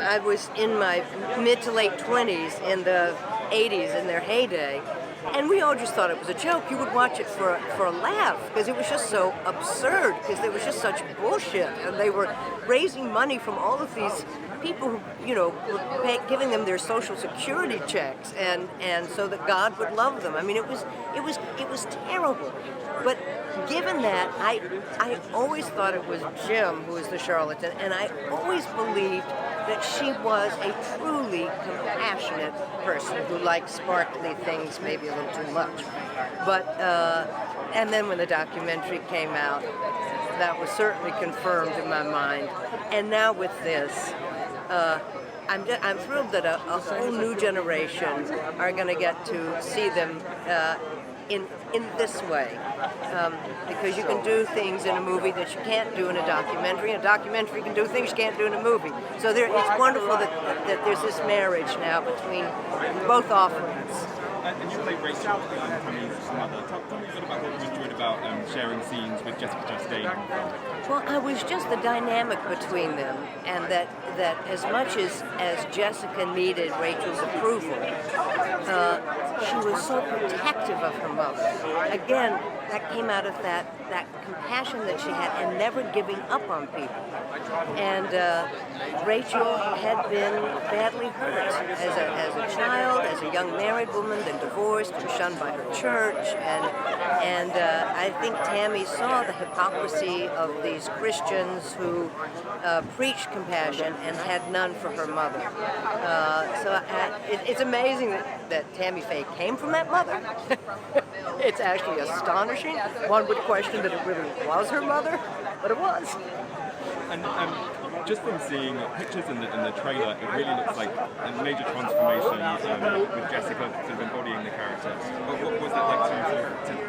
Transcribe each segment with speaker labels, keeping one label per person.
Speaker 1: I was in my mid to late 20s in the 80s in their heyday, and we all just thought it was a joke. You would watch it for a laugh because it was just so absurd, because there was just such bullshit, and they were raising money from all of these people who, were giving them their social security checks, and so that God would love them. I mean, it was terrible. But given that, I always thought it was Jim who was the charlatan, and I always believed that she was a truly compassionate person who liked sparkly things maybe a little too much. But and then when the documentary came out, that was certainly confirmed in my mind. And now with this, I'm thrilled that a whole new generation are going to get to see them in this way, because you can do things in a movie that you can't do in a documentary. A documentary can do things you can't do in a movie. So it's wonderful that there's this marriage now between both offerings.
Speaker 2: And you play Rachel, Tammy's mother. Tell me a bit about what you enjoyed about sharing scenes with Jessica Chastain.
Speaker 1: Well, I was just the dynamic between them, and that as much as Jessica needed Rachel's approval, she was so protective of her mother. Again, that came out of that compassion that she had and never giving up on people. And Rachel had been badly hurt as a child, as a young married woman, then divorced and shunned by her church. And I think Tammy saw the hypocrisy of these Christians who preached compassion and had none for her mother. So it's amazing that Tammy Faye came from that mother. It's actually astonishing. One would question that it really was her mother, but it was.
Speaker 2: And just from seeing pictures in the trailer, it really looks like a major transformation with Jessica sort of embodying the character. What was that like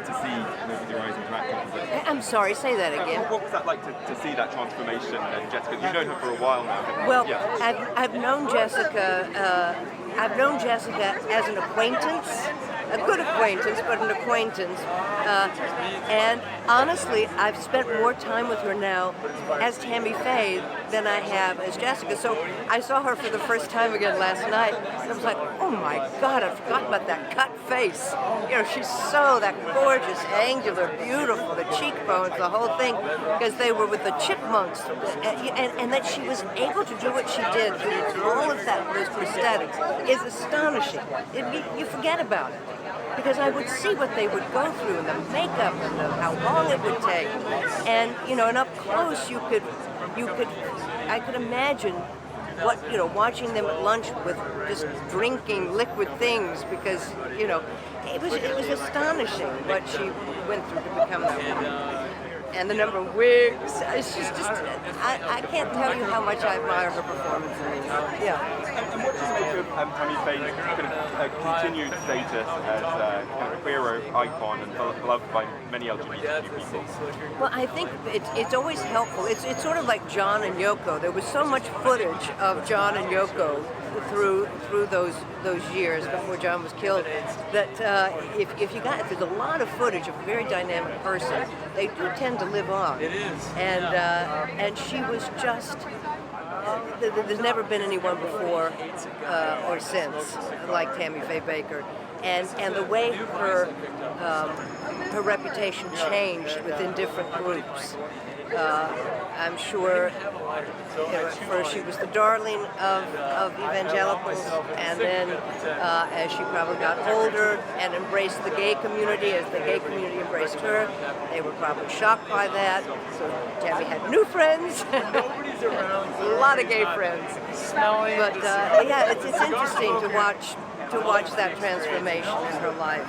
Speaker 2: to see with your eyes interact opposite?
Speaker 1: I'm sorry, say that again.
Speaker 2: What was that like to see that transformation in Jessica? You've known her for a while now.
Speaker 1: Well, yeah. I've known Jessica. I've known Jessica as an acquaintance, a good acquaintance, but an acquaintance. And honestly, I've spent more time with her now as Tammy Faye than I have as Jessica. So I saw her for the first time again last night, and I was like, oh my God, I forgot about that cut face. She's so that gorgeous, angular, beautiful, the cheekbones, the whole thing, because they were with the chipmunks, and that she was able to do what she did through all of those prosthetics is astonishing. You forget about it, because I would see what they would go through and the makeup and how long it would take, and and up close I could imagine watching them at lunch with just drinking liquid things, because it was astonishing what she went through to become that woman. And the number of wigs, it's just I can't tell you how much I admire her performance in these. Yeah.
Speaker 2: And what does it make of Tammy Faye's kind of continued status as kind of a queer icon and beloved by many LGBTQ people?
Speaker 1: Well, I think it's always helpful. It's sort of like John and Yoko. There was so much footage of John and Yoko through those years before John was killed, that if there's a lot of footage of a very dynamic person, they do tend to live on.
Speaker 3: It is.
Speaker 1: And she was just. There's never been anyone before or since like Tammy Faye Baker, and the way her reputation changed within different groups. I'm sure at first she was the darling of evangelicals, and then as she probably got older and embraced the gay community, as the gay community embraced her, they were probably shocked by that. So Tammy had new friends, a lot of gay friends. But yeah, it's interesting to watch that transformation in her life.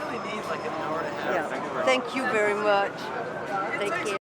Speaker 1: Yeah. Thank you very much. Take care.